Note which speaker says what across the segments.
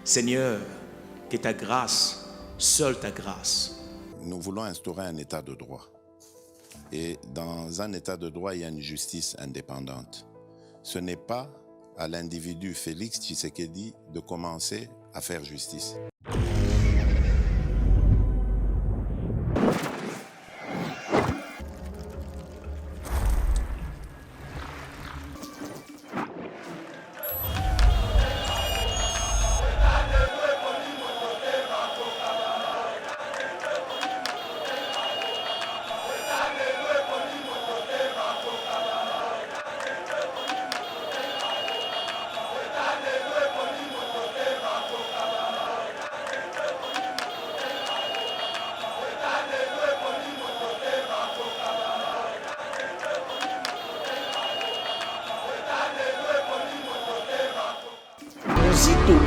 Speaker 1: Seigneur, que ta grâce, seule ta grâce.
Speaker 2: Nous voulons instaurer un état de droit. Et dans un état de droit, il y a une justice indépendante. Ce n'est pas à l'individu Félix Tshisekedi de commencer à faire justice.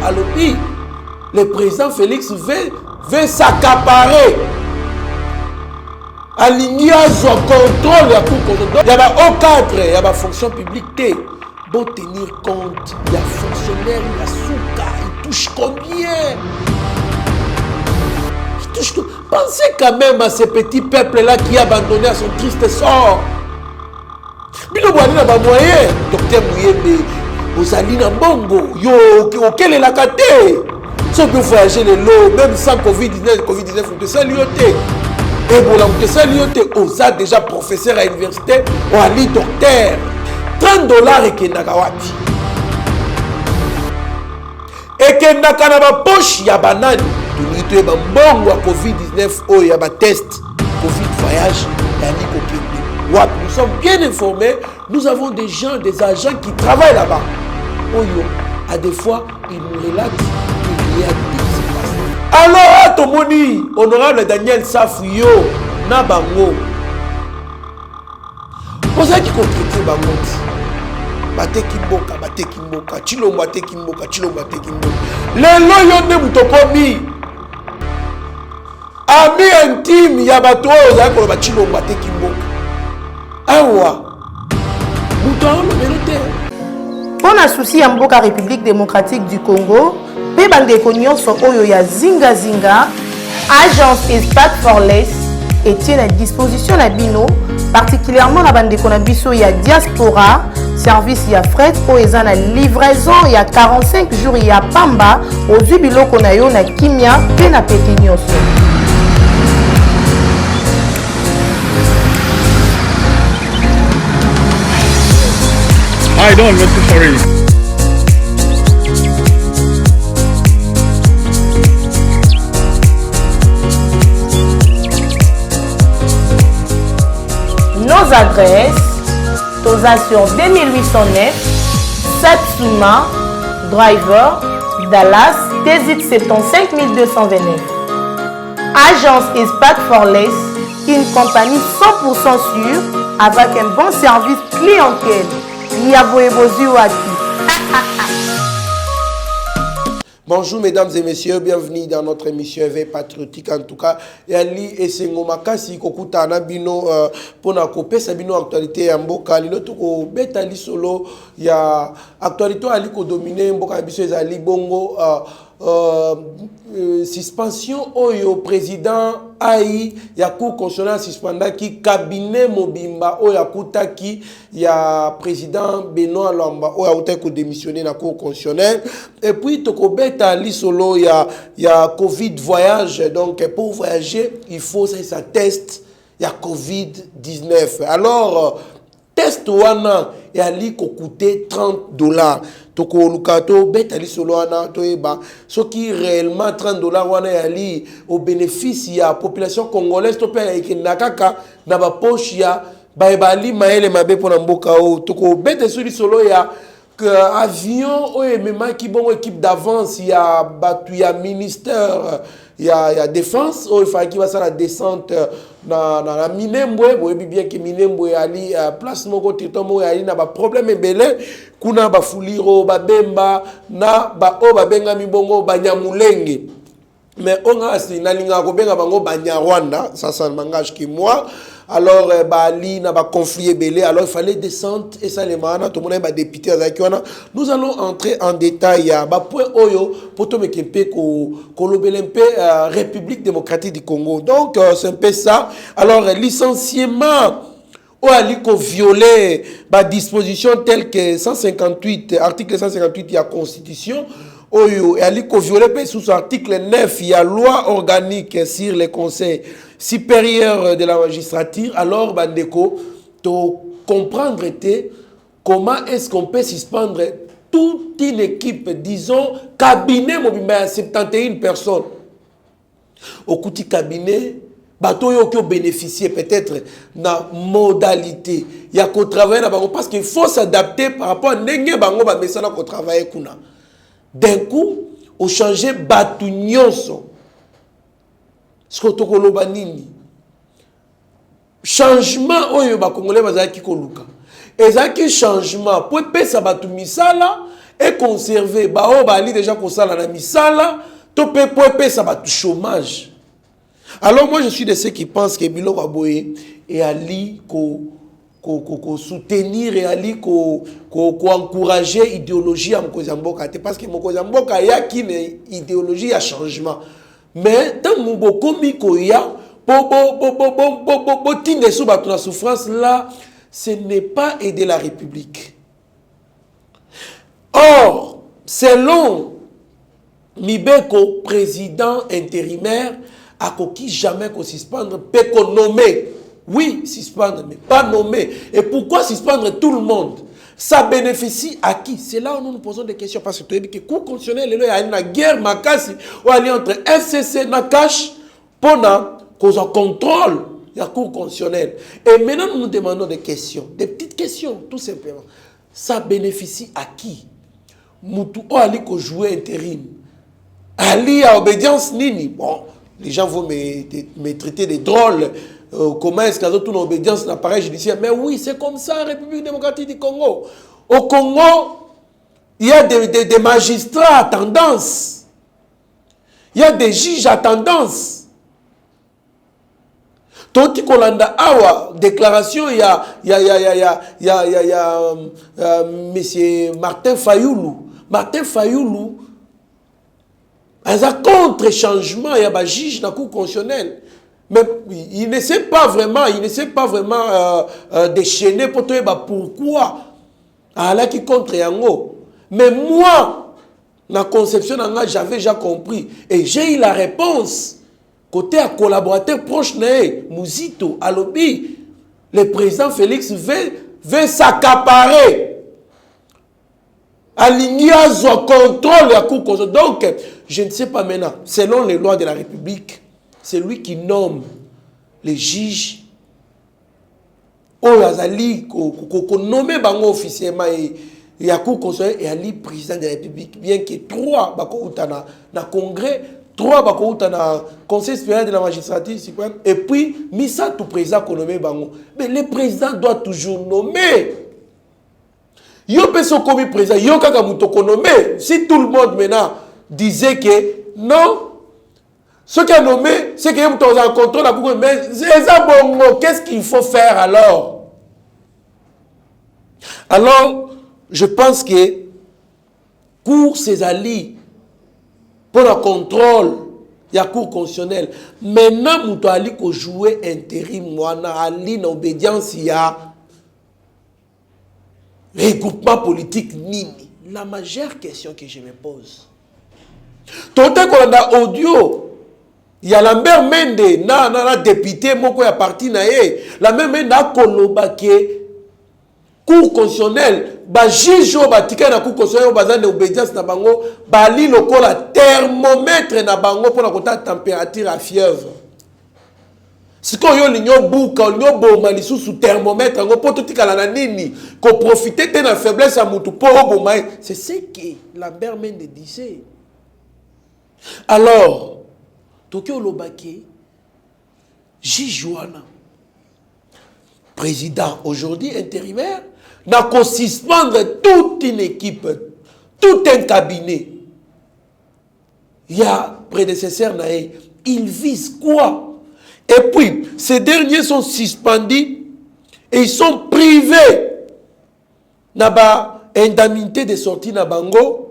Speaker 3: Alobi, le président Félix veut s'accaparer. Aligner son contrôle, il y a au cadre, il y a la fonction publique. Bon tenir compte, il y a fonctionnaire, il y a Souka, il touche combien? Il touche tout. Pensez quand même à ces petits peuples-là qui ont abandonné à son triste sort. Bino Boani n'a pas moyen, docteur Mouyembe. Vous allez dans Bongo, auquel est la caté. Si on peut voyager les lots, même sans Covid-19, vous te salioté. Et pour vous te salioté, vous êtes déjà professeur à l'université, ou à l'île docteur. $30 et Kenakawati. Et Kenaka na poche, il y a banane. Tu es Bongo à Covid-19, il y a un test. Covid voyage, il y a un nous sommes bien informés, nous avons des gens, des agents qui travaillent là-bas. À des fois, ils nous relatent les réalités qui se passent. Alors, Tomoni, honorable Daniel Safuyo, Nabango, vous avez dit qu'on traite Bangonti. Bate Kimboka, Chilomba Kimboka. Les loyons de Moutokomi. Ami intime, Yabato, vous avez dit Chilomba Kimboka. Awa,
Speaker 4: pour un souci à Mboka République démocratique du Congo, Pebande Konyoso Oyoya Zinga Zinga, Agence Espace for Less, et tient à disposition la Bino, particulièrement la bande Konabiso ya diaspora, service ya fret, oezan la livraison il y a 45 jours il y a Pamba, aux Zubilo Konayo na Kimia, Pena Petinyoso.
Speaker 5: Hi, Don, Mr. Shari.
Speaker 4: Nos adresses, Toza sur 2809, Satsuma, Driver, Dallas, Tézit 75229. Agence Espace for Less, une compagnie 100% sûre avec un bon service clientèle.
Speaker 3: Bonjour mesdames et messieurs, bienvenue dans notre émission éveil patriotique en tout cas. Yali esengo makasi kokuta na bino pona kopesa bino actualité ya mboka lilo toko betali solo ya actualité ali ko dominer mboka biso ezali bongo suspension oyo président ai ya cour constitutionnelle suspendaki cabinet mobimba oyo akutaki ya président Benoît Lamba oyo akutaki ko démissionner na cour constitutionnelle et puis tokobeta lisolo ya Covid voyage. Donc pour voyager il faut ça test ya Covid-19. Alors test wana ya li ko coûter $30. Toko lukato betali solo wana toeba ce qui réellement $30 wana ya li au bénéfice ya population congolaise to pe ekenda kaka na ba poche ya baebali maele mabe pona mboka o toko betali solo ya que avion o emema ki bongo équipe d'avance ya batu ya ministère ya défense o fa ki va ça la descente na Minembwe boyebi bien que Minembwe ali place moko tetomo ali na ba problème ebele kuna ba fuliro ba bemba na ba o ba benga mibongo ba nyamulenge Mais on a assis na linga ko benga bango Banyarwanda, ça ne m'engage que moi. Alors Bali na ba conflit belé, alors il fallait descendre et ça les mana tout le monde ba député azakiwana. Nous allons entrer en détail à ba point oyo poto mekempe ko lobelempe République démocratique du Congo. Donc c'est un peu ça. Alors licenciement ou aliko violer ba disposition telle que 158 article 158 de la Constitution. Oyo et aliko violer sous article 9 il y a loi organique sur les conseils supérieurs de la magistrature. Alors bandeko to comprendre comment est-ce qu'on peut suspendre toute une équipe, disons cabinet mobimba 71 personnes au côté cabinet bateau yo qui bénéficier peut-être na modalité il y a qu'au travailler là parce qu'il faut s'adapter par rapport à n'enge bango ba mesana ko travailler kuna. D'un coup, au changer batu nyonso. Skotokolo banini. Changement oyo ba congolais bazaki koluka. Ezaki changement pour pesa batu misala et conserver ba o bali déjà kosala na misala to pe pour pesa batu chômage. Alors moi je suis de ceux qui pensent que biloko boye et ali ko soutenir et aller encourager l'idéologie à Mokozamboka. Parce que Mokozamboka, il y a une idéologie à changement. Mais tant que il y a la souffrance là, ce n'est pas aider la République. Or, selon Mibeko, président intérimaire, à qui jamais qu'on suspendre, peut qu'on nommer. Oui, suspendre, mais pas nommer. Et pourquoi suspendre tout le monde? Ça bénéficie à qui? C'est là où nous nous posons des questions. Parce que tu as dit que le cours constitutionnel, il y a une guerre makasi ou aller entre FCC Nakash pour qu'on contrôle le cours constitutionnel. Et maintenant, nous nous demandons des questions, des petites questions, tout simplement. Ça bénéficie à qui? Moutou ou aller qu'on joue intérim. Ali à obédience nini. Bon, les gens vont me traiter de drôles. Comment est-ce qu'il y a toute une obédience à l'appareil judiciaire? Mais oui, c'est comme ça, République démocratique du Congo. Au Congo, il y a des magistrats à tendance. Il y a des juges à tendance. Toti Kolanda Awa, déclaration, il y a monsieur Martin Fayoulou. Martin Fayoulou, il y a contre-changement, il y a un juge dans le cour constitutionnel. Mais il ne sait pas vraiment, déchaîner pour te dire pourquoi. Allah qui contre Yango. Mais moi, dans la conception, j'avais déjà compris. Et j'ai eu la réponse. Côté à collaborateur proche, Mouzito, Alobi, le président Félix veut s'accaparer. Aligner son contrôle de la Cour constitutionnelle. Donc, je ne sais pas maintenant, selon les lois de la République, c'est lui qui nomme les juges. Azali, qu'on nomme officiellement et la Cour constitutionnelle et Ali, président de la République. Bien que 3 dans le Congrès, 3 dans le Conseil supérieur de la magistrature suprême, et puis, Missa tout président qu'on nomme bango. Mais le président doit toujours nommer. Yo peut se commis président, yo kaka muto qu'on nomme. Si tout le monde maintenant disait que non, ce qui est nommé, c'est qu'il y a un contrôle, mais qu'est-ce qu'il faut faire alors? Alors, je pense que pour ces alliés, pour le contrôle, il y a cours constitutionnel. Maintenant, nous devons jouer intérim, Ali, obédience, il y a regroupement politique, nini. La majeure question que je me pose. Tout qu'on a audio. Il y a Lambert Mende, na député, moko ya parti na ye. Lambert Mende a koloba ke cour constitutionnel, ba jijo ba tika na cour constitutionnel ba zane obédience na bango, ba li lokola thermomètre na bango pour na kota température à fièvre. Si ko yo linyo buka, linyo boma li sous thermomètre ngo poto tika la nini, ko profiter de la faiblesse à mutu po boma. C'est ce que Lambert Mende disait. Alors, Tokyo Lobake, Jijouana, président aujourd'hui intérimaire, n'a qu'à suspendre toute une équipe, tout un cabinet. Il y a prédécesseurs, ils visent quoi? Et puis, ces derniers sont suspendus et ils sont privés d'indemnité de sortie na bango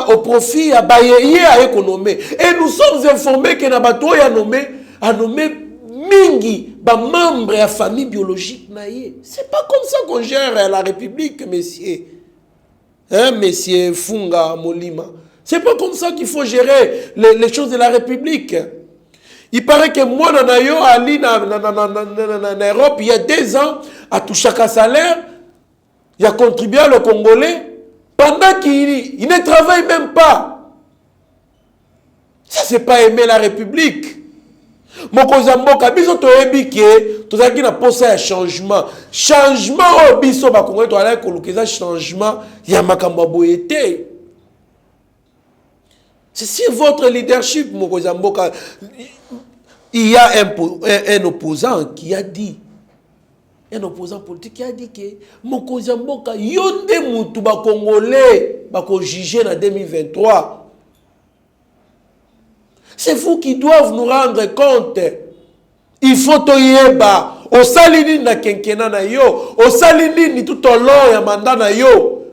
Speaker 3: au profit à Bayeye à économie. Et nous sommes informés que Nabato a nommé Mingi, membre de la famille biologique. C'est pas comme ça qu'on gère la République, messieurs. Hein, messieurs Funga Molima. C'est pas comme ça qu'il faut gérer les choses de la République. Il paraît que moi, Nanayo, Ali, en Europe, il y a 2 ans, à tout chaque salaire, il a contribué à le Congolais pendant qu'il ne travaille même pas. Ça, c'est pas aimer la République. Mokozamboka biso toyebi ke tozaki na posa ya changement au biso ba Congolais to ala kolukeza changement ya makambo boyete. C'est sur votre leadership Mokozamboka. Il y a un opposant qui a dit, un opposant politique qui a dit que Mokozamboka yonde mutu ba Congolais ba ko juger en 2023. C'est vous qui doivent nous rendre compte. Il faut toyeba. Au salini na kenkena na yo. Au salini ni tout au long ya mandat na yo.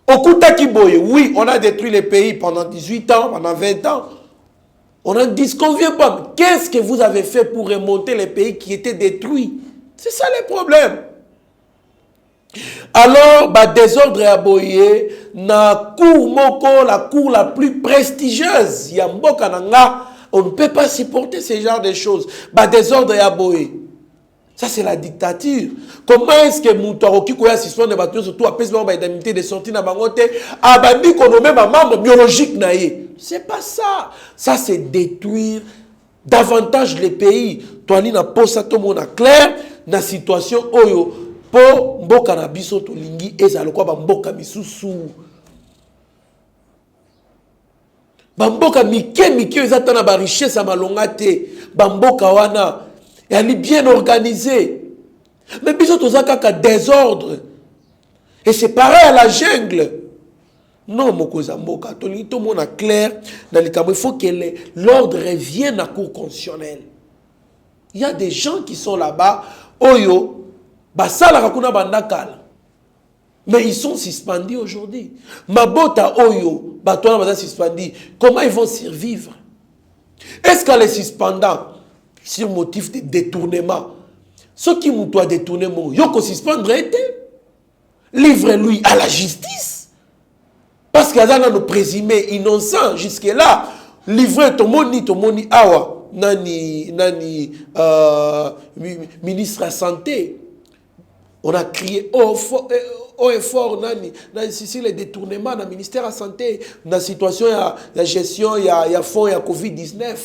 Speaker 3: Au Kuta Kiboye, oui, on a détruit les pays pendant 18 ans, pendant 20 ans. On n'en disconvient pas. Qu'est-ce que vous avez fait pour remonter les pays qui étaient détruits? C'est ça le problème. Alors, désordre à boyer, na cour moko, la cour la plus prestigieuse, Yamboka Nanga, on ne peut pas supporter ce genre de choses. Désordre à boyer. Ça, c'est la dictature. Comment est-ce que Moutaro qui a suspendre les bâtiments, surtout à PSB, indemnité de sortie dans Bangote, a bandi qu'on nomme un membre biologique naïe? C'est pas ça. Ça, c'est détruire davantage les pays. Toi, n'a pas ça, tout le monde clair, dans la situation oyo. Po mboka na biso to lingi ezalo kwa mboka misusu mboka mike ezatana ba richesse malonga te mboka wana elle est bien organisée mais biso tozaka ka désordre et c'est pareil à la jungle. Non mokoza mboka to lingi to mona clair dans les cas il faut que l'ordre revienne à cour constitutionnelle. Il y a des gens qui sont là-bas oyo mais ils sont suspendus aujourd'hui. Mabota Oyo, suspendus. Comment ils vont survivre? Est-ce qu'à les suspendants, sur motif de détournement, ceux qui m'ont détourné, ils suspendre livre-lui à la justice. Parce qu'il y a nos présumés innocents jusque-là. Livre Tomoni Awa, ministre de la Santé. On a crié haut et fort, si les détournements dans le ministère de la Santé, dans la situation, la gestion, il y a fonds, il y a Covid-19.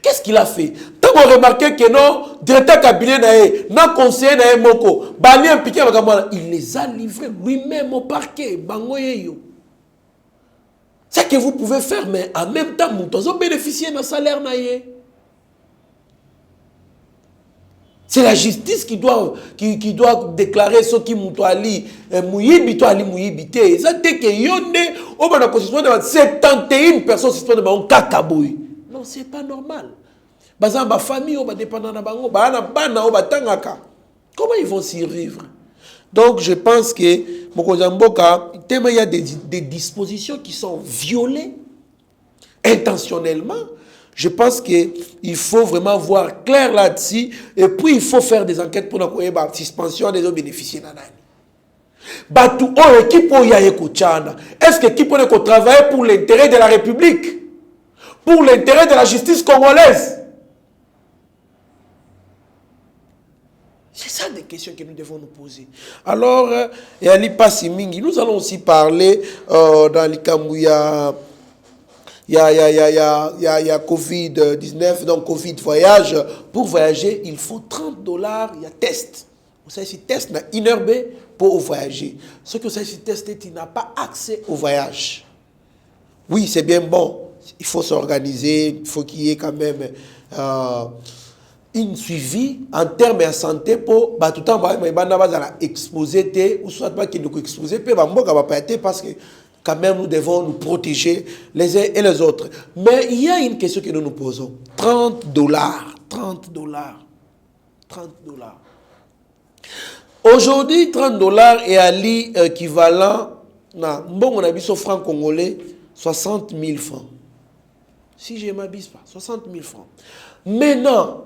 Speaker 3: Qu'est-ce qu'il a fait? Tant qu'on remarqué que non, directeur cabinet, non conseiller, Moko, il les a livrés lui-même au parquet. C'est ce que vous pouvez faire, mais en même temps, vous bénéficiez d'un salaire. C'est la justice qui doit déclarer ce qui moutoali mouyibi ali mouyibité. Ça te que yonde au bana constitution de 71 personnes suspendent ba on kakaboy. Non, c'est pas normal. Bazamba famille au ba dépendant na bango ba na bana au batangaka. Comment ils vont survivre? Donc je pense que Mokozamboka, il y a des dispositions qui sont violées intentionnellement. Je pense qu'il faut vraiment voir clair là-dessus. Et puis, il faut faire des enquêtes pour la suspension des bénéficiaires. Est-ce que l'équipe peut travailler pour l'intérêt de la République? Pour l'intérêt de la justice congolaise? C'est ça des questions que nous devons nous poser. Alors, nous allons aussi parler dans les Kamouya. Il y a Covid-19, donc Covid voyage. Pour voyager, il faut $30. Il y a test. Vous savez, si test n'a une heure pour voyager. Ce que vous savez, si test, il n'a pas accès au voyage. Oui, c'est bien bon. Il faut s'organiser. Il faut qu'il y ait quand même une suivi en termes de santé pour tout le temps exposer ou soit pas qu'il nous expose parce que quand même, nous devons nous protéger les uns et les autres. Mais il y a une question que nous nous posons. 30 dollars. 30 dollars. 30 dollars. Aujourd'hui, 30 dollars est à l'équivalent, bon, on a vu ce franc congolais, 60 000 francs. Si je ne m'abuse pas, 60 000 francs. Maintenant,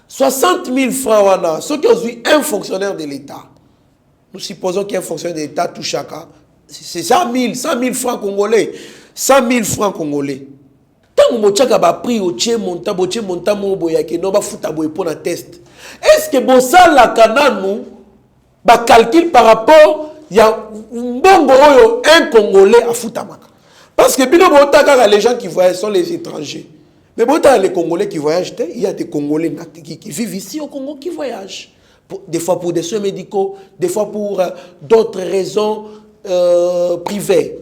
Speaker 3: 60 000 francs, ceux qui ont eu un fonctionnaire de l'État, nous supposons qu'un fonctionnaire de l'État touche chacun, c'est 100 000 francs congolais. 100 000 francs congolais. Tant que tu as pris au tché monta, no ba futa boy pour un test. Est-ce que bon ça la nous ba calcul par rapport ya mbongo oyo un congolais à futamaka. Parce que bino botaka les gens qui voyagent sont les étrangers. Mais botaka les congolais qui voyagent, il y a des congolais qui vivent ici au Congo qui voyagent. Des fois pour des soins médicaux, des fois pour d'autres raisons privées.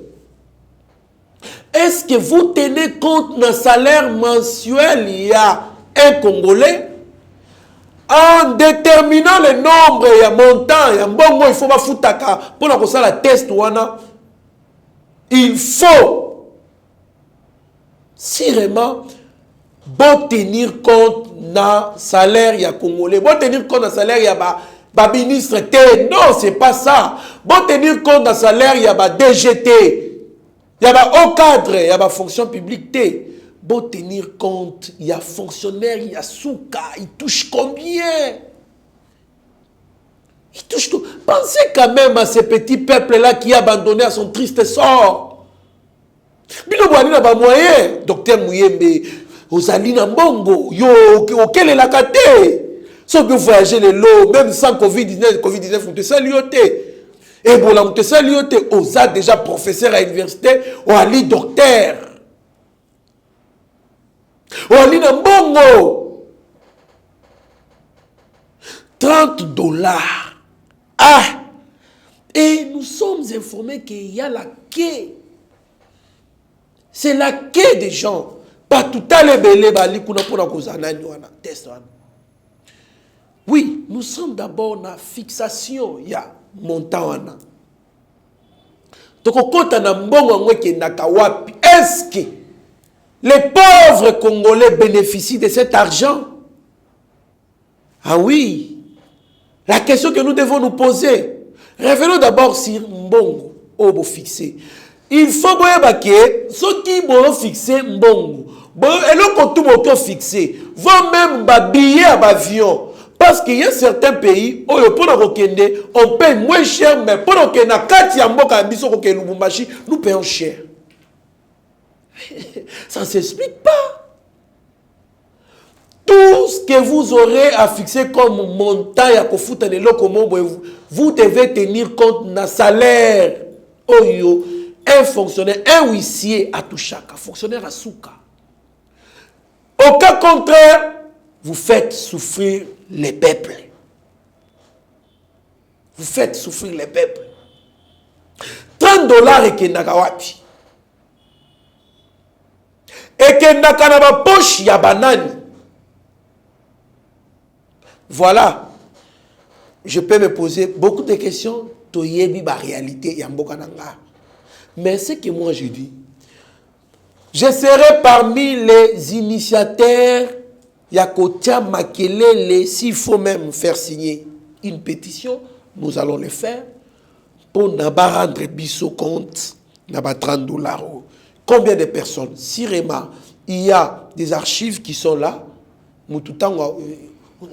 Speaker 3: Est-ce que vous tenez compte d'un salaire mensuel il y a un Congolais en déterminant le nombre et le montant, il y a un bon mot, il faut pas foutre pour la test il faut vraiment bon tenir compte d'un salaire il y a Congolais, bon tenir compte d'un salaire il y a ministre T. Non, c'est pas ça. Bon tenir compte d'un salaire il y a DGT. Il y a haut cadre, il y a fonction publique. Bon tenir compte, il y a fonctionnaire, il y a souka, il touche combien? Il touche tout. Pensez quand même à ces petits peuples-là qui ont abandonné à son triste sort. Bino boani na ba moyen, docteur Mouyembe, Ozali na mbongo, yo, auquel est la kate? Si vous voyagez les lots, même sans Covid-19, vous te saluez. Et bon, vous te saluez, vous êtes déjà professeur à l'université, ou allez docteur. Ou allez na mbongo. 30 dollars. Ah! Et nous sommes informés qu'il y a la quai. C'est la quai des gens. Pas tout à l'heure, oui, nous sommes d'abord dans la fixation. Il y a montant. Est-ce que les pauvres Congolais bénéficient de cet argent? Ah oui. La question que nous devons nous poser. Revenons d'abord sur Mbongo. Obo fixé. Il faut que ceux qui vont fixer Mbongo. Et le tout moto fixé. Vont même billets à l'avion. Parce qu'il y a certains pays où on paye moins cher, mais pour nous payons cher. Ça ne s'explique pas. Tout ce que vous aurez à fixer comme montant, vous devez tenir compte d'un salaire. Un fonctionnaire, un huissier à tout chaque, un fonctionnaire à souka. Au cas contraire, vous faites souffrir les peuples. Vous faites souffrir les peuples. 30 dollars et kendaka wapi. Et kendaka na ba poche ya banani. Voilà. Je peux me poser beaucoup de questions. Toyebi ba réalité ya mboka nanga. Mais ce que moi je dis, je serai parmi les initiateurs. Yakotia Makelele, s'il faut même faire signer une pétition, nous allons le faire pour ne pas rendre biso compte, n'a pas 30 dollars. Combien de personnes? Si vraiment il y a des archives qui sont là, nous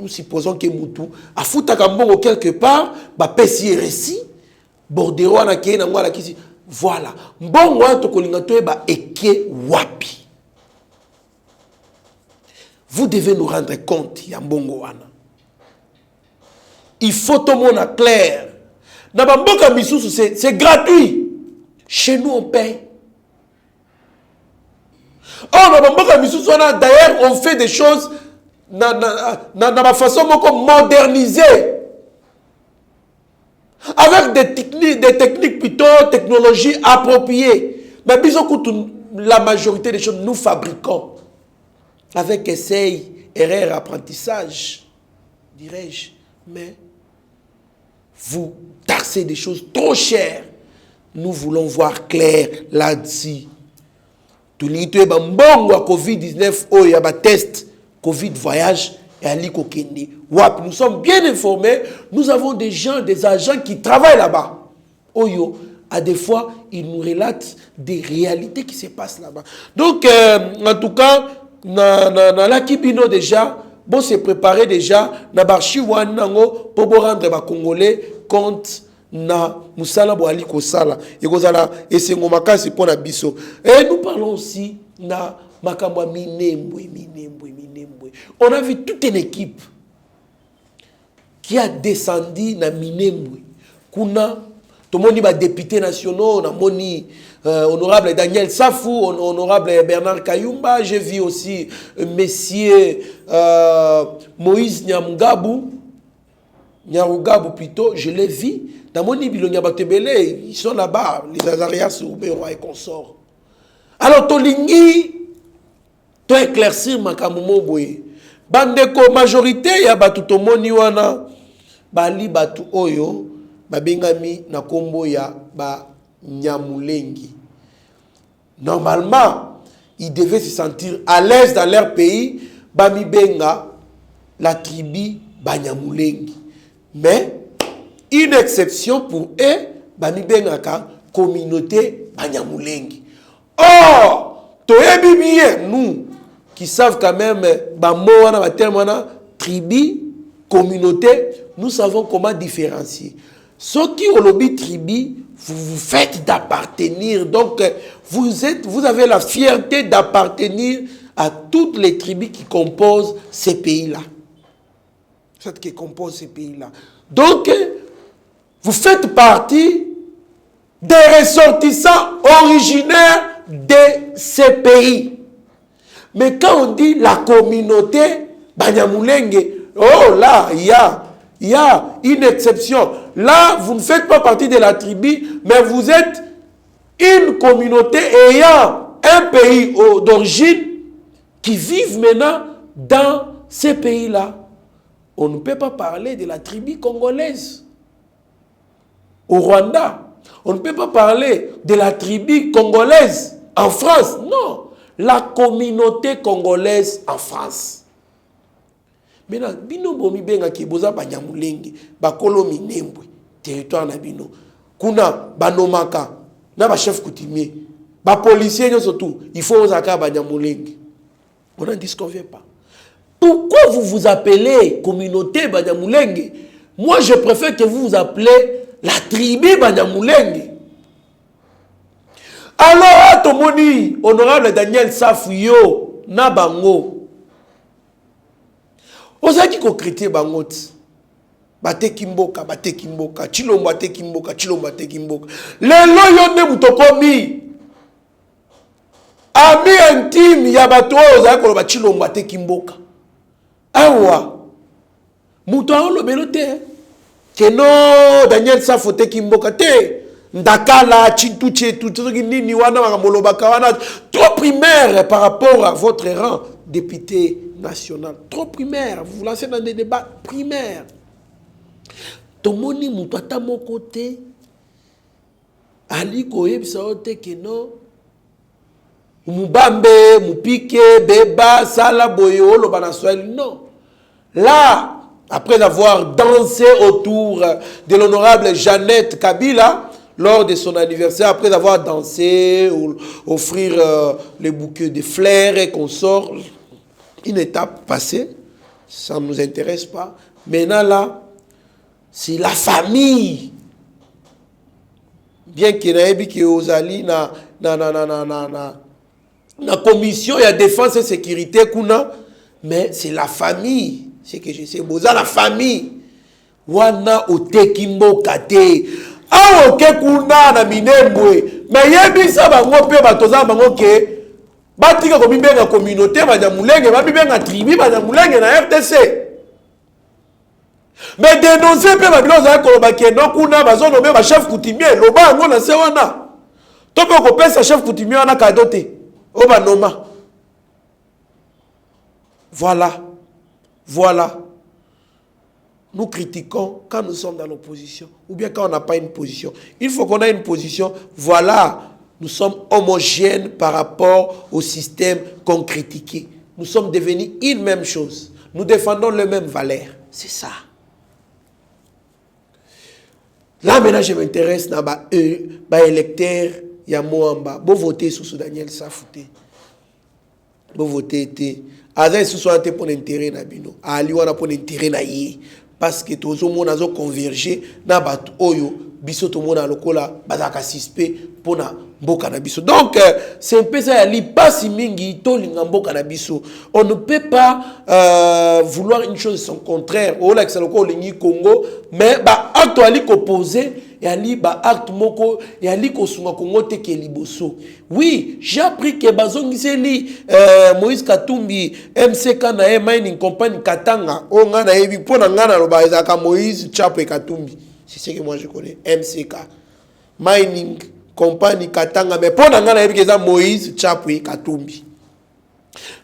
Speaker 3: supposons que Moutou a foutu Kambongo quelque part, bah pesi récit, bordero na kei na ngwala kisi. Voilà. Mbongo to kolingato ba eke wapi. Vous devez nous rendre compte, Yambongo wana. Il faut tout le monde clair. Dans Bamboka Misusu, c'est gratuit. Chez nous, on paye. Oh, dans Bamboka Misusu, d'ailleurs, on fait des choses dans ma façon modernisée. Avec des techniques plutôt, technologies appropriées. Mais la majorité des choses, nous fabriquons. Avec essai, erreur, apprentissage, dirais-je. Mais vous taxez des choses trop chères. nous voulons voir clair là-dessus. Tout le monde a Covid-19, il y a des tests Covid voyage et Ali Kokende. Nous sommes bien informés, nous avons des gens, des agents qui travaillent là-bas. Oyo, à des fois, ils nous relatent des réalités qui se passent là-bas. Donc, en tout cas, la Kibino déjà, bon, c'est préparé déjà, na barchi wanango pour rendre les Congolais compte na musala bo ali kosala et kozala et c'est ngomakasi pour na biso. Et nous parlons aussi na makambo minembwe. On a vu toute une équipe qui a descendu na Minembwe. Kuna tomoni ba députés nationaux, na moni honorable Daniel Safou, honorable Bernard Kayumba, j'ai vu aussi monsieur Moïse Nyarugabo plutôt, je l'ai vu. Na moni bilonya batebele, ils sont là-bas, les Azarias Oubero et consorts. Alors tolingi to éclaircir makamumo boye. Bandeko majorité ya batu tomoni wana bali batu oyo babengami na kombo ya ba Nyamulengi. Normalement, ils devaient se sentir à l'aise dans leur pays, bami benga la tribu ba Nyamulengi. Mais une exception pour eux, bami benga ka communauté ba Nyamulengi. Or, toyebi bien nous qui savent quand même tribu, communauté, nous savons comment différencier. Ceux qui ont le tribu, vous faites d'appartenir. Donc, vous avez la fierté d'appartenir à toutes les tribus qui composent ces pays-là. Celles qui composent ces pays-là. Donc, vous faites partie des ressortissants originaires de ces pays. Mais quand on dit la communauté, Banyamulenge, oh là, il y a une exception. Là, vous ne faites pas partie de la tribu, mais vous êtes une communauté ayant un pays d'origine qui vivent maintenant dans ces pays-là. On ne peut pas parler de la tribu congolaise au Rwanda. On ne peut pas parler de la tribu congolaise en France. Non. La communauté congolaise en France. Maintenant, bino bomi benga ki boza Banyamulenge, bakolo Minembwe, territoire na bino. Kuna banomaka, na ba chef coutumier, ba policier surtout, il faut osaka Banyamulenge. On n'en disconvient pas. Pourquoi vous vous appelez communauté Banyamulenge? Moi, je préfère que vous vous appelez la tribu Banyamulenge. Alors, Tomoni, honorable Daniel Safouyo, na bango. Ozaki ko critiquer bango. Bate kimboka, chilombo bate kimboka. Lelo yonde mutokomi. Ami intime ya bato ozaki ko ba chilombo bate kimboka. Awa. Muto olobelo te. Keno Daniel Safou te kimboka te. Ndakala, Chintuche, tout nini wana makamolobaka wana trop primaire par rapport à votre rang député national. Trop primaire, vous vous lancez dans des débats primaires. Tomoni mutata mon côté Ali koyebisa ote keno mubambe, mupike, beba, sala boyo lo bana Swahili non. Là, après avoir dansé autour de l'honorable Jeannette Kabila lors de son anniversaire, après avoir dansé, offrir les bouquets de fleurs et consorts, une étape passée, ça ne nous intéresse pas. Maintenant là, c'est la famille. Bien qu'il y ait Ozali na commission, il y a défense et sécurité, mais c'est la famille. C'est que je sais, Boza la famille. Wana otekimbo kate. Ah ok kuna na Minembwe. Mais yebisa bango pe batoza bango ke batika ko bibenga communauté Banyamulenge, ba bibenga tribu Banyamulenge na RTC. Mais dénoncer pe babilo za ko ba ke no kuna bazono be ba chef coutumier loba ngo na se wana. To pe ko pesa chef coutumier wana kadote. O ba noma. Voilà. nous critiquons quand nous sommes dans l'opposition ou bien quand on n'a pas une position. Il faut qu'on ait une position. Voilà, nous sommes homogènes par rapport au système qu'on critiquait. Nous sommes devenus une même chose. Nous défendons les mêmes valeurs. C'est ça. Là, maintenant, je m'intéresse dans les électeurs. Il y a Moamba. Vous votez sous Daniel Safouté. Vous votez. Aza sous un pour l'intérêt nabino. Ali wana pour l'intérêt na yé. Parce que tous les monde ont convergé na batu oyo biso to mona lokola bazaka suspect pour na mboka na biso. Donc c'est un peu ça ali pas si mingi to linga mboka na biso. On ne peut pas vouloir une chose son contraire. O la que ça loko lingi Congo mais ba acte ali opposé et ali ba acte moko et ali ko sunga Congo te ke liboso. Oui, j'ai appris que bazongiseli Moïse Katumbi MCK na mining company Katanga o nga na yebi pona nga na loba ezaka Moïse Chapwe Katumbi. C'est ce que moi je connais, MCK mining company Katanga mais pona nga na yebi que Moïse Chapwe Katumbi.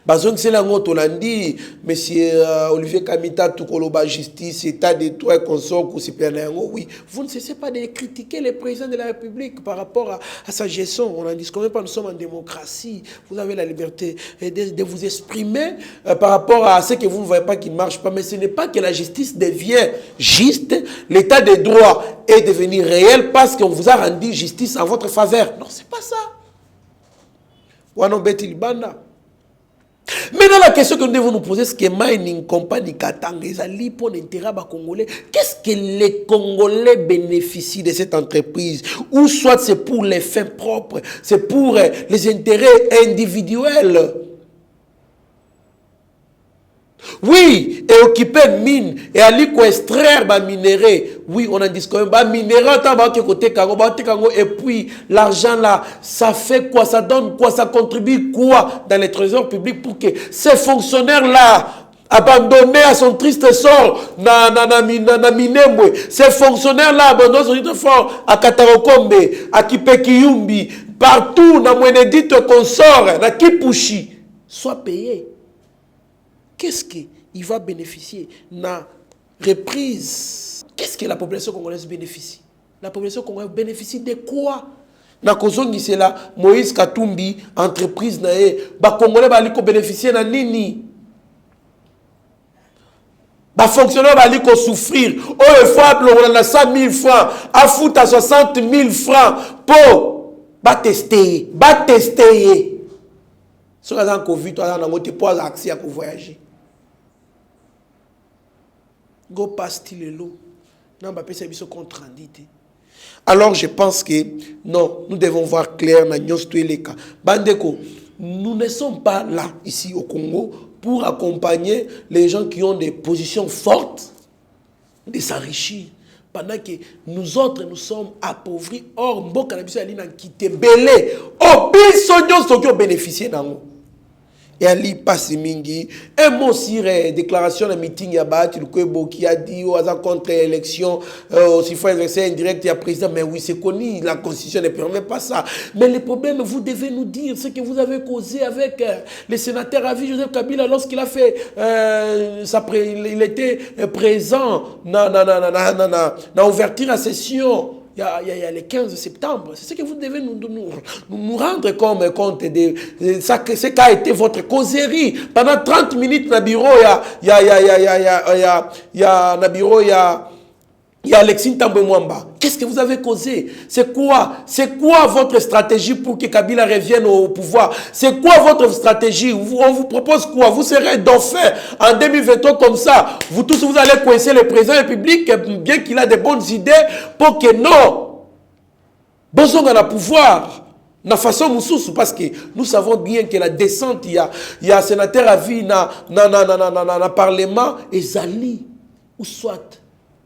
Speaker 3: Bazong c'est la ngoto landi monsieur Olivier Kamita Tukoloba justice état de droit consort oui, vous ne cessez pas de critiquer le président de la République par rapport à sa gestion. On en dit quand même pas, nous sommes en démocratie. Vous avez la liberté de vous exprimer par rapport à ce que vous ne voyez pas qui ne marche pas, mais ce n'est pas que la justice devient juste, l'état de droit est devenu réel parce qu'on vous a rendu justice en votre faveur. Non, c'est pas ça. Wano Betil Banda. Maintenant, la question que nous devons nous poser, c'est que Mining Company Katanga, pour l'intérêt congolais, qu'est-ce que les Congolais bénéficient de cette entreprise? Ou soit c'est pour les fins propres, c'est pour les intérêts individuels. Oui, et occuper une mine, et aller extraire ma minerai. Oui, on a dit quand même, minerai, et puis l'argent là, ça fait quoi, ça donne quoi, ça contribue quoi dans les trésors publics pour que ces fonctionnaires là, abandonnés à son triste sort, na Minembwe, ces fonctionnaires là, abandonnés à son triste sort, à Katarokombe, à Kipekiyumbi, partout, na Mwenedite consort, na Kipushi, soient payés. Qu'est-ce qu'il va bénéficier? La reprise. Qu'est-ce que la population congolaise bénéficie? La population congolaise bénéficie de quoi? Na kozongi c'est là Moïse Katumbi entreprise na e ba congolais ba liko bénéficier na nini? Ba fonctionnaire ba liko souffrir. Oh fable on a 100 000 francs, à foot à 60 000 francs pour ba tester. Si on a un Covid, on a un accès à voyager. Go passe-t-il l'eau? Non, bah, c'est un contre. Alors, je pense que non, nous devons voir clair dans tous les cas. Bandeko, nous ne sommes pas là, ici au Congo, pour accompagner les gens qui ont des positions fortes de s'enrichir. Pendant que nous autres, nous sommes appauvris. Or, Mboka na biso alina quitté belé. Oh, bisognos qui ont bénéficié d'ango. Et Ali passe mingi. Et mon sire, déclaration de meeting yabat, le Kwebo qui a dit aux contre l'élection, s'il faut exercer indirect, il y a président. Mais oui, c'est connu, la constitution ne permet pas ça. Mais le problème, vous devez nous dire ce que vous avez causé avec le sénateur Avi Joseph Kabila lorsqu'il a fait, il était présent dans l'ouverture à session. Il y a le 15 septembre. C'est ce que vous devez nous rendre comme compte de ce qu'a été votre causerie. Pendant 30 minutes, dans le bureau, il y a Alexis Tambwe Mwamba. Qu'est-ce que vous avez causé? C'est quoi votre stratégie pour que Kabila revienne au pouvoir? C'est quoi votre stratégie? On vous propose quoi? Vous serez dauphin en 2023 comme ça. Vous tous, vous allez coincer le président de la République, bien qu'il a de bonnes idées, pour que non. Besoin d'un pouvoir. Na façon moussous, parce que nous savons bien que la descente, il y a un sénateur à vie dans le Parlement, et Zali, ou soit.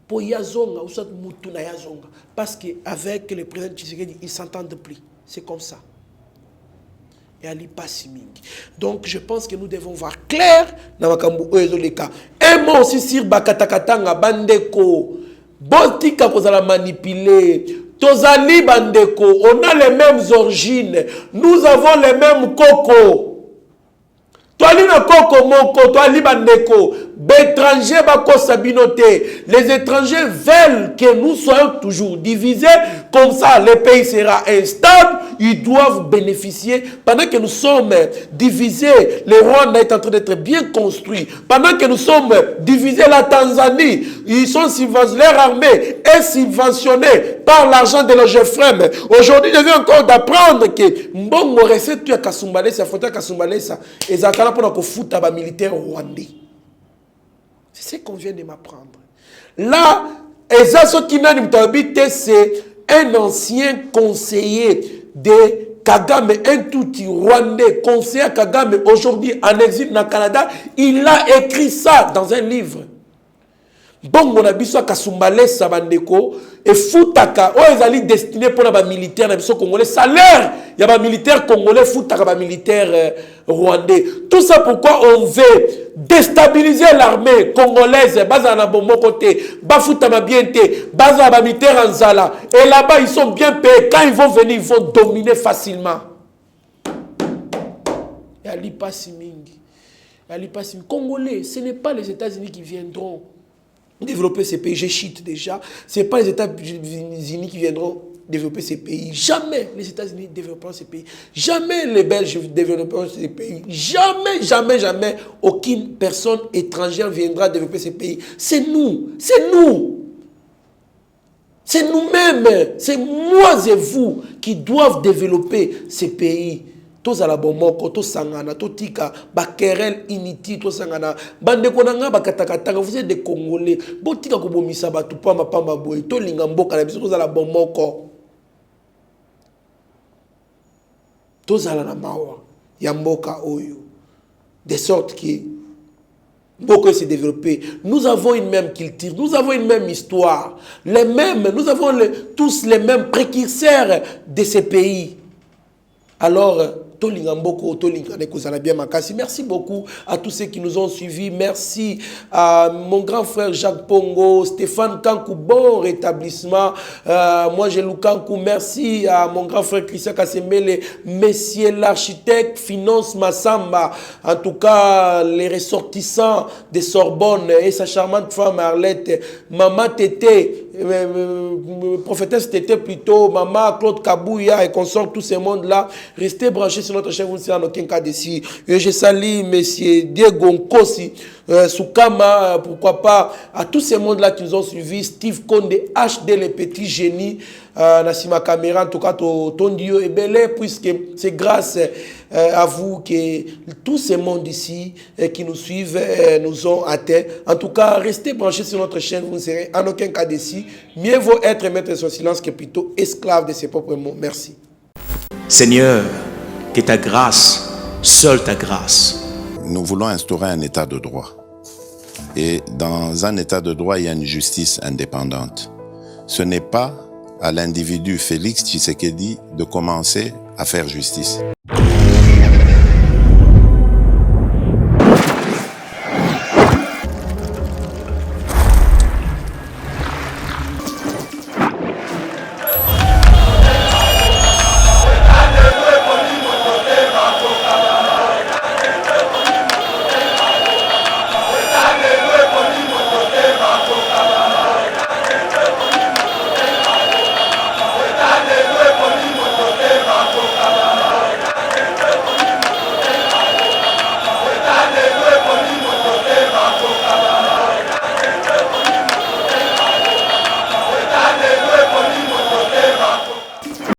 Speaker 3: Pour Yazonga ou soit Mutuna Yazonga. Parce qu'avec le président Tshisekedi, ils ne s'entendent plus. C'est comme ça. Et Ali Passiming. Donc je pense que nous devons voir clair dans le cas. Et moi aussi, sur Bakatakatanga, Bandeko, Botika, vous allez manipuler. Tozali Bandeko, on a les mêmes origines. Nous avons les mêmes cocos. Toi, li na koko moko, toi li bandeko. l'étranger va s'abinoter. Les étrangers veulent que nous soyons toujours divisés. Comme ça, le pays sera instable. Ils doivent bénéficier. Pendant que nous sommes divisés, le Rwanda est en train d'être bien construit. Pendant que nous sommes divisés, la Tanzanie, ils sont subventionnés, leur armée est subventionnée par l'argent de leurs frères. Aujourd'hui, je viens encore d'apprendre que Mbongo recette tu as Kasumbalesa, Fota Kasumbalesa, et Zakana pour qu'on foute à militaire rwandais. C'est ce qu'on vient de m'apprendre. Là, Ezaso Kinani Mtabite, c'est un ancien conseiller de Kagame, un touti rwandais, conseiller Kagame, aujourd'hui en exil dans le Canada. Il a écrit ça dans un livre. Bon, on a besoin de Kasumbalesa Bandeko et Foutaka, ils allaient destiné pour les militaires congolais. Salaire, il y a des militaires congolais, Foutaka, des militaires rwandais. Tout ça pourquoi on veut déstabiliser l'armée congolaise, basa na bon côté, Bafoutama bien té, basa na militaire en Zala. Et là-bas, ils sont bien payés. Quand ils vont venir, ils vont dominer facilement. Et Ali Passimingi. Congolais, ce n'est pas les États-Unis qui viendront développer ces pays. Je chute déjà. Ce n'est pas les États-Unis qui viendront développer ces pays. Jamais les États-Unis développeront ces pays. Jamais les Belges développeront ces pays. Jamais, jamais, jamais aucune personne étrangère viendra développer ces pays. C'est nous. C'est nous. C'est nous-mêmes. C'est moi et vous qui doivent développer ces pays. Tous à la bomoko, tous sangana, tous tika, bakerel initi, tous sangana, bande konanga bakatakatanga, vous êtes des Congolais, botika kubomisa batu pamba pamba boy, to lingamboka, tous à la bomoko, tous à la mawa, yamboka oyo, de sorte que beaucoup s'est développé. Nous avons une même culture, nous avons une même histoire, les mêmes, nous avons tous les mêmes précurseurs de ces pays. Alors, merci beaucoup à tous ceux qui nous ont suivis. Merci à mon grand frère Jacques Pongo, Stéphane Kankou, bon rétablissement. Moi, j'ai Lukankou. Merci à mon grand frère Christian Kassemele, messieurs l'architecte, Finance Massamba. En tout cas, les ressortissants de Sorbonne et sa charmante femme Arlette, Maman Tété, prophétesse Tété plutôt, Maman Claude Kabouya et consort, tous ces mondes-là. Restez branchés sur notre chaîne, vous ne serez en aucun cas d'ici. Je salue monsieur Diego Nkosi, Soukama, pourquoi pas, à tous ces mondes-là qui nous ont suivis, Steve Konde, HD, les petits génies, Nassima Caméra, en tout cas, ton Dieu est belé, puisque c'est grâce à vous que tous ces mondes ici qui nous suivent nous ont atteints. En tout cas, restez branchés sur notre chaîne, vous ne serez en aucun cas d'ici. Mieux vaut être maître de son silence que plutôt esclave de ses propres mots. Merci.
Speaker 1: Seigneur, que ta grâce, seule ta grâce.
Speaker 2: Nous voulons instaurer un état de droit. Et dans un état de droit, il y a une justice indépendante. Ce n'est pas à l'individu Félix Tshisekedi de commencer à faire justice.